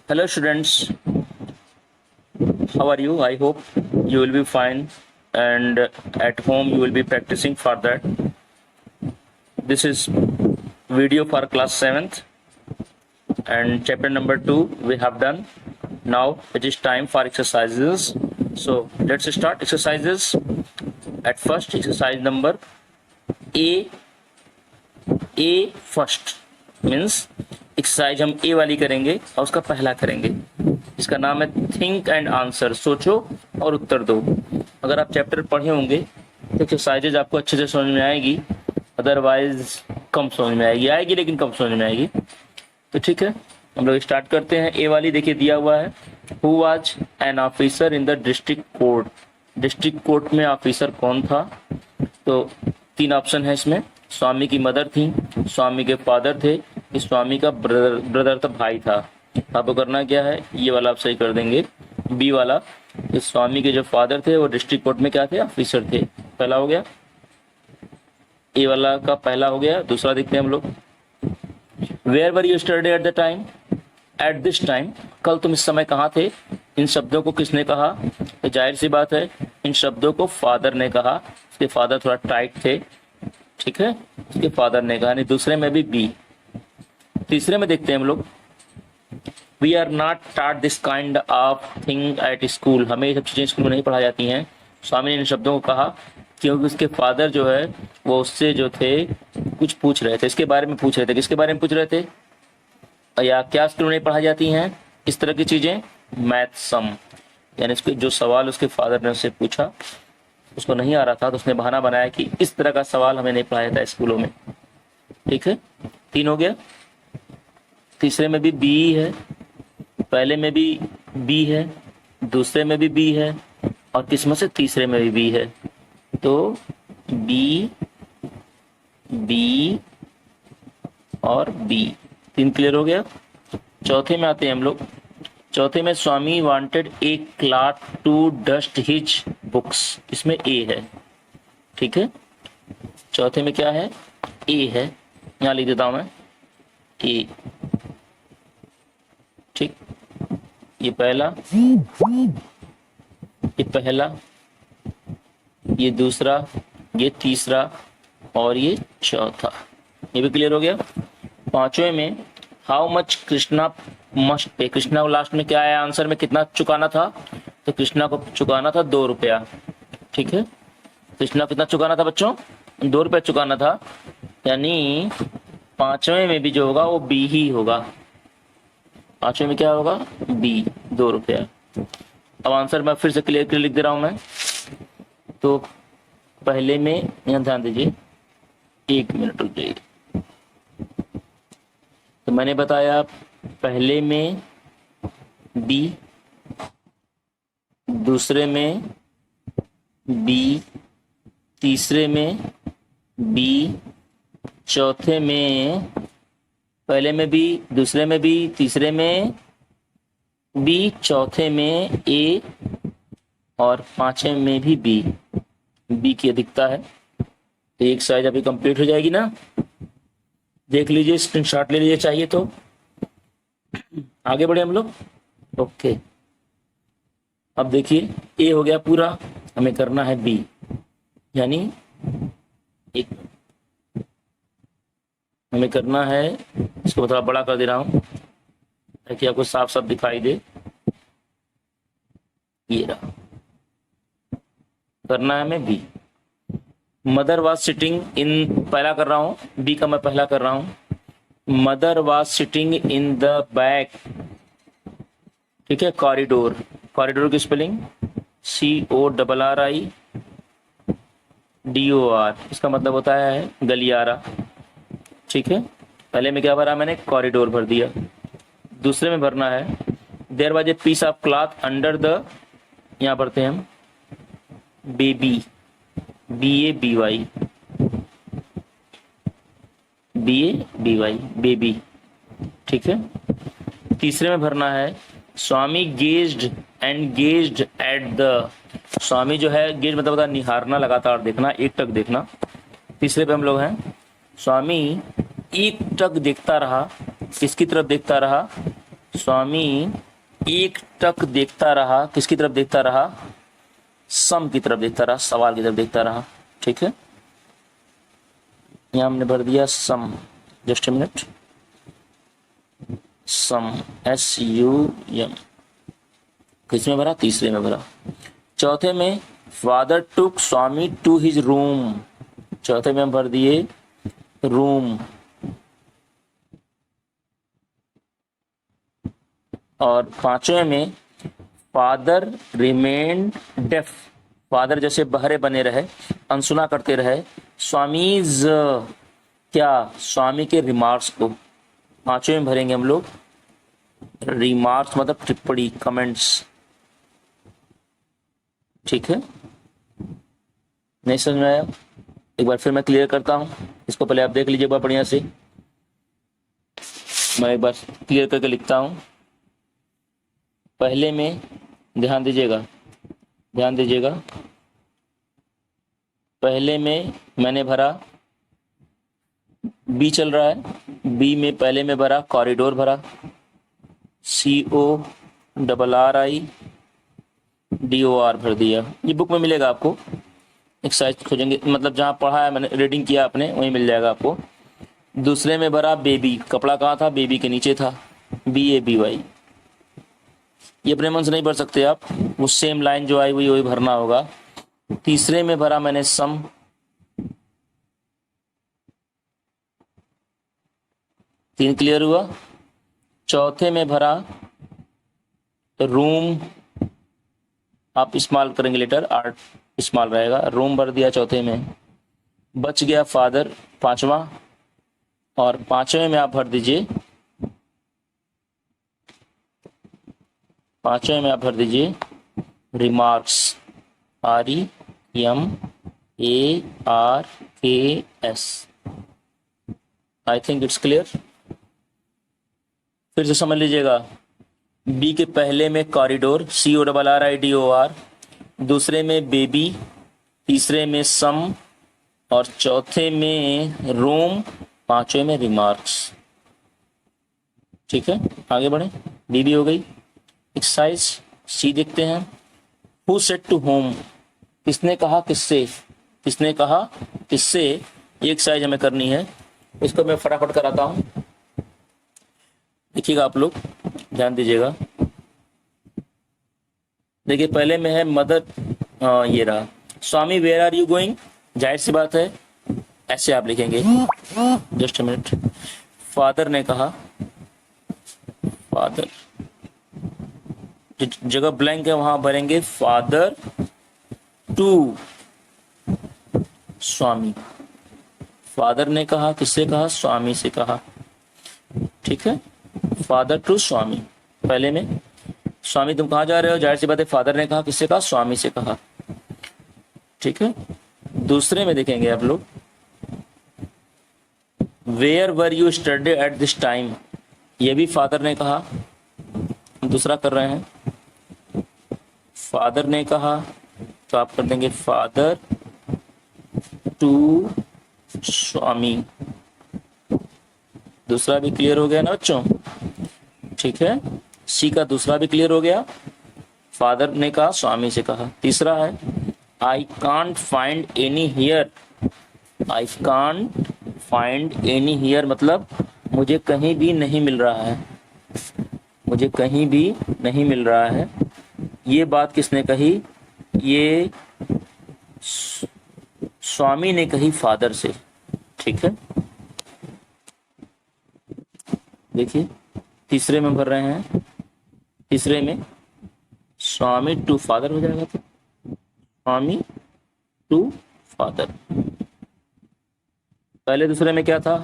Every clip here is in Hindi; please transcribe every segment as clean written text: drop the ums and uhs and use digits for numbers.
Hello students, how are you? I hope you will be fine and at home you will be practicing for that. This is video for class 7th and chapter number 2 we have done. Now it is time for exercises. So let's start exercises. At first exercise number A first means exercise हम ए वाली करेंगे और उसका पहला करेंगे। इसका नाम है थिंक एंड आंसर, सोचो और उत्तर दो। अगर आप चैप्टर पढ़े होंगे तो एक्सरसाइजेज आपको अच्छे से समझ में आएगी, अदरवाइज कम समझ में आएगी लेकिन कम समझ में आएगी। तो ठीक है, हम लोग स्टार्ट करते हैं। ए वाली देखिए दिया हुआ है, who was an officer in the district court. District court में ऑफिसर कौन था? तो 3 ऑप्शन है इसमें। स्वामी की मदर थी, स्वामी के फादर थे, स्वामी का ब्रदर था, भाई था। आपको करना क्या है, ये वाला आप सही कर देंगे, बी वाला। इस स्वामी के जो फादर थे वो डिस्ट्रिक्ट कोर्ट में क्या थे, ऑफिसर थे। पहला हो गया, ए वाला का पहला हो गया। दूसरा देखते हैं हम लोग, where were you study at the time, at this time, कल तुम इस समय कहाँ थे। इन शब्दों को किसने कहा? तो जाहिर सी बात है इन शब्दों को फादर ने कहा। उसके फादर थोड़ा टाइट थे, ठीक है, उसके फादर ने कहा। नहीं, दूसरे में भी बी। तीसरे में देखते हैं हम लोग, we are not taught this kind of thing at school. हमें ये सब चीजें स्कूल में नहीं पढ़ाई जाती हैं। स्वामी ने इन शब्दों को कहा क्योंकि उसके फादर जो है वो उससे जो थे कुछ पूछ रहे थे, इसके बारे में पूछ रहे थे। किसके बारे में पूछ रहे थे, या क्या स्कूल में नहीं पढ़ाई जाती हैं इस तरह की चीजें? मैथ सम, यानी इसके जो सवाल उसके फादर ने उससे पूछा उसको नहीं आ रहा था, तो उसने बहाना बनाया कि इस तरह का सवाल हमें नहीं पढ़ाया था स्कूलों में। ठीक है, 3 हो गया। तीसरे में भी बी है, पहले में भी बी है, दूसरे में भी बी है और किस्मत से तीसरे में भी बी है। तो बी, बी और बी, 3 क्लियर हो गया। चौथे में आते हैं हम लोग। चौथे में Swami wanted a clerk to dust his books. इसमें ए है, ठीक है। चौथे में क्या है, ए है, यहां लिख देता हूं मैं ए, ठीक। ये पहला, ये दूसरा, ये तीसरा और ये चौथा। ये भी क्लियर हो गया। पांचवें में how much Krishna must pay. Krishna को लास्ट में क्या आया आंसर में, कितना चुकाना था? तो कृष्णा को चुकाना था 2 रुपया, ठीक है। कृष्णा कितना चुकाना था बच्चों? 2 रुपया चुकाना था, यानी पांचवें में भी जो होगा वो बी ही होगा। पांचवें में क्या होगा, बी, 2 रुपया। अब आंसर मैं फिर से क्लियर लिख दे रहा हूं मैं। तो पहले में, यहां ध्यान दीजिए, 1 मिनट रुक जाइए। तो मैंने बताया पहले में बी, दूसरे में बी, तीसरे में बी, चौथे में पहले में बी, दूसरे में बी, तीसरे में बी, चौथे में ए और पांचवें में भी बी। बी की अधिकता है। तो एक साइज अभी कंप्लीट हो जाएगी ना, देख लीजिए, स्क्रीनशॉट ले लीजिए चाहिए तो। आगे बढ़े हम लोग, ओके। अब देखिए ए हो गया पूरा, हमें करना है बी, यानी एक हमें करना है, इसको थोड़ा बड़ा कर दे रहा हूं ताकि आपको साफ साफ दिखाई दे। ये रहा, करना है हमें B. Mother was sitting in, पहला कर रहा हूं, बी का मैं पहला कर रहा हूं। Mother was sitting in the back, ठीक है, कॉरिडोर। कॉरिडोर की स्पेलिंग CORRIDOR, इसका मतलब होता है गलियारा, ठीक है। पहले में क्या भरा मैंने, कॉरिडोर भर दिया। दूसरे में भरना है there was a piece of cloth under the, यहां भरते हैं हम बेबी, BABY, बेबी, ठीक है। तीसरे में भरना है Swami gazed and gazed at the. Swami जो है, गेज मतलब होता है निहारना, लगातार देखना, एक टक देखना। तीसरे पे हम लोग हैं, स्वामी एक टक देखता रहा, किसकी तरफ देखता रहा? स्वामी एक टक देखता रहा, किसकी तरफ देखता रहा? सम की तरफ देखता रहा, सवाल की तरफ देखता रहा। ठीक है, यहां हमने भर दिया sum, just a minute, sum SUM। किसमें भरा? तीसरे में भरा। चौथे में father took Swami to his room, चौथे में हम भर दिए रूम। और पांचवें में फादर रिमेन्ड डेफ, फादर जैसे बहरे बने रहे, अनसुना करते रहे, स्वामीज क्या? स्वामी के रिमार्क्स को। पांचवें में भरेंगे हम लोग रिमार्क्स, मतलब टिप्पणी, कमेंट्स। ठीक है, नहीं समझ में आया? एक बार फिर मैं क्लियर करता हूं, इसको पहले आप देख लीजिए एक बार बढ़िया से। मैं एक बार क्लियर करके लिखता हूं। पहले में ध्यान दीजिएगा, ध्यान दीजिएगा, पहले में मैंने भरा बी, चल रहा है बी में, पहले में भरा कॉरिडोर भरा, CORRIDOR भर दिया। ये बुक में मिलेगा आपको, एक्सरसाइज खोजेंगे, मतलब जहाँ पढ़ा है मैंने, रीडिंग किया आपने, वहीं मिल जाएगा आपको। दूसरे में भरा बेबी, कपड़ा कहाँ था? बेबी के नीचे था, BABY। ये अपने मन से नहीं भर सकते आप, वो सेम लाइन जो आई हुई वही भरना होगा। तीसरे में भरा मैंने सम, तीन क्लियर हुआ। चौथे में भरा रूम, आप स्मॉल करेंगे लेटर, आर्ट स्मॉल रहेगा, रूम भर दिया चौथे में। बच गया फादर, पांचवा, और पांचवें में आप भर दीजिए, पांचवें में आप भर दीजिए remarks, REMARKS। I think it's clear. फिर से समझ लीजिएगा, बी के पहले में कॉरिडोर, CORRIDOR, दूसरे में बेबी, तीसरे में सम, और चौथे में रूम, पांचवें में रिमार्क्स। ठीक है, आगे बढ़े। बीबी हो गई। एक्सरसाइज C देखते हैं। हु सेड टू होम, किसने कहा किससे, किसने कहा किससे, ये एक्सरसाइज हमें करनी है। इसको मैं फटाफट कराता हूं, देखिएगा आप लोग, ध्यान दीजिएगा। देखिए पहले में है मदर, ये रहा, स्वामी वेयर आर यू गोइंग, जाहिर सी बात है ऐसे आप लिखेंगे, जस्ट अ मिनट। फादर ने कहा, फादर, जगह ब्लैंक है वहां भरेंगे फादर टू स्वामी। फादर ने कहा, किससे कहा? स्वामी से कहा। ठीक है, फादर टू स्वामी। पहले में स्वामी तुम कहाँ जा रहे हो, जाहिर सी बात है फादर ने कहा, किससे कहा? स्वामी से कहा। ठीक है, दूसरे में देखेंगे आप लोग, where were you study at this time, ये भी फादर ने कहा, दूसरा कर रहे हैं, फादर ने कहा, तो आप कर देंगे फादर टू स्वामी। दूसरा भी क्लियर हो गया ना बच्चों? ठीक है, C का दूसरा भी क्लियर हो गया, फादर ने कहा, स्वामी से कहा। तीसरा है आई can't find any here, I can't find any here मतलब मुझे कहीं भी नहीं मिल रहा है, मुझे कहीं भी नहीं मिल रहा है। ये बात किसने कही? ये स्वामी ने कही फादर से। ठीक है, देखिए तीसरे में भर रहे हैं, तीसरे में स्वामी टू फादर हो जाएगा, तो स्वामी टू फादर। पहले दूसरे में क्या था?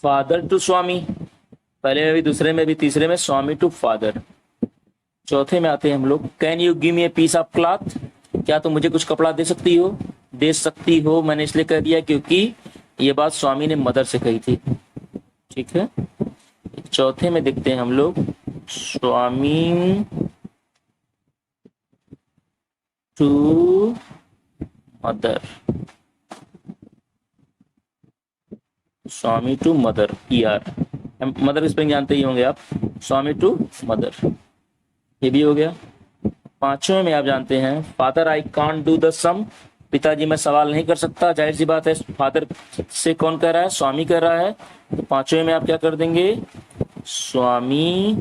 फादर टू स्वामी, पहले में भी, दूसरे में भी, तीसरे में स्वामी टू फादर। चौथे में आते हैं हम लोग, can you give me a piece of cloth, क्या तुम मुझे कुछ कपड़ा दे सकती हो? दे सकती हो मैंने इसलिए कह दिया क्योंकि ये बात स्वामी ने मदर से कही थी। ठीक है, चौथे में देखते हैं हम लोग, Swami to mother, Swami to mother, ER mother की स्पेलिंग जानते ही होंगे आप, स्वामी टू मदर, ये भी हो गया। पांचवें में आप जानते हैं father I can't do the sum, पिताजी मैं सवाल नहीं कर सकता, जाहिर सी बात है फादर से कौन कह रहा है, स्वामी कह रहा है, तो पांचवें में आप क्या कर देंगे, स्वामी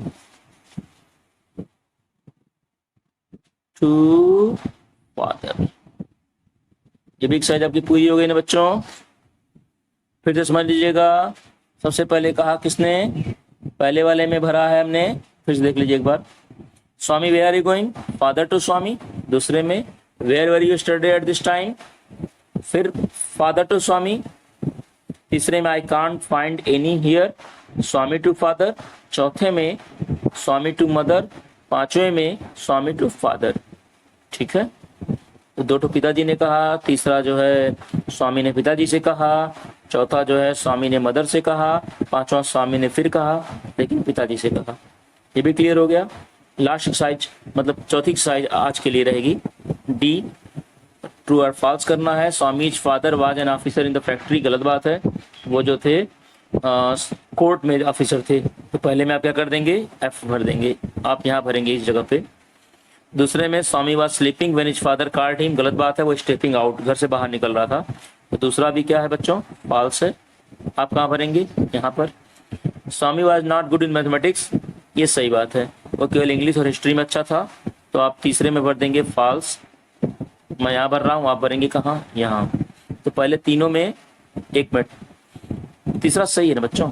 टू फादर। ये भी एक्सरसाइज आपकी पूरी हो गई ना बच्चों। फिर से समझ लीजिएगा, सबसे पहले कहा किसने, पहले वाले में भरा है हमने, फिर से देख लीजिए एक बार। Swami where are you going, father to Swami. दूसरे में where were you study at this time, फिर फादर टू स्वामी। तीसरे में I can't find any here, Swami to father. चौथे में स्वामी टू मदर। पांचवें में स्वामी टू फादर। ठीक है, तो दो तो पिताजी ने कहा, तीसरा जो है स्वामी ने पिताजी से कहा, चौथा जो है स्वामी ने मदर से कहा, पांचवा स्वामी ने फिर कहा लेकिन पिताजी से कहा। ये भी क्लियर हो गया। लास्ट एक्सरसाइज मतलब चौथी एक्सरसाइज आज के लिए रहेगी डी, ट्रू और फॉल्स करना है। Swami's father was an officer in the factory, गलत बात है, वो जो थे कोर्ट में ऑफिसर थे। तो पहले में आप क्या कर देंगे, एफ भर देंगे, आप यहाँ भरेंगे इस जगह पे। दूसरे में Swami was sleeping when his father called him, गलत बात है, वो स्टेपिंग आउट, घर से बाहर निकल रहा था। तो दूसरा भी क्या है बच्चों, फॉल्स है, आप कहाँ भरेंगे, यहाँ पर। Swami was not good in mathematics, ये सही बात है, वो केवल इंग्लिश और हिस्ट्री में अच्छा था, तो आप तीसरे में भर देंगे फॉल्स। मैं यहाँ भर रहा हूँ, आप भरेंगे कहाँ, यहाँ। तो पहले तीनों में, एक मिनट, तीसरा सही है ना बच्चों,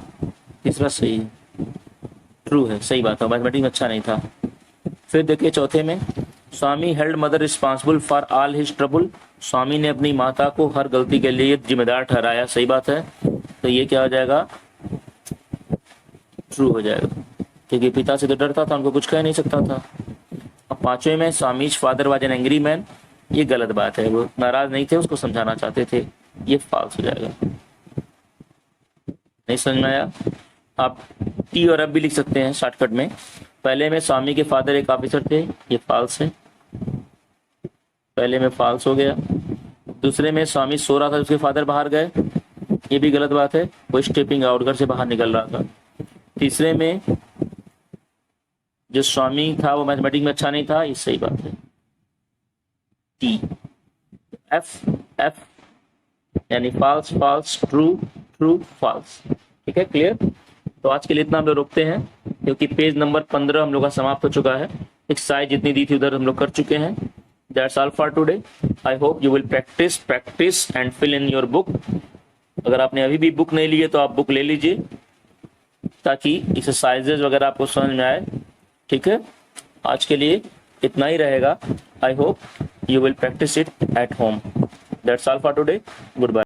तीसरा सही है, ट्रू है, सही बात है, मैथमेटिक्स में अच्छा नहीं था। फिर देखिए चौथे में, Swami held mother responsible for all his trouble, Swami ने अपनी माता को हर गलती के लिए जिम्मेदार ठहराया, सही बात है, तो ये क्या हो जाएगा, ट्रू हो जाएगा, क्योंकि पिता से तो डरता था, उनको कुछ कह नहीं सकता था। अब पांचवें में, Swami's father was an angry man, ये गलत बात है, वो नाराज नहीं थे, उसको समझाना चाहते थे, ये फॉल्स हो जाएगा। नहीं समझ में आया, आप टी और एफ भी लिख सकते हैं शॉर्टकट में। पहले में स्वामी के फादर एक ऑफिसर थे, ये फॉल्स है, पहले में फॉल्स हो गया। दूसरे में स्वामी सो रहा था, उसके फादर बाहर गए, ये भी गलत बात है, वो स्टेपिंग आउट, घर से बाहर निकल रहा था। तीसरे में जो स्वामी था वो मैथमेटिक्स में अच्छा नहीं था, ये सही बात है, टी। एफ यानी false false, true true false. ठीक है, क्लियर। तो आज के लिए इतना हम लोग रोकते हैं, क्योंकि पेज नंबर 15 हम लोग का समाप्त हो चुका है। एक्सरसाइज जितनी दी थी उधर हम लोग कर चुके हैं। That's all for today. I hope you will practise and fill in your book. अगर आपने अभी भी बुक नहीं ली है तो आप बुक ले लीजिए, ताकि एक्सरसाइजेज वगैरह आपको समझ में आए। ठीक है, आज के लिए इतना ही रहेगा। I hope you will practise it at home. That's all for today. Good bye.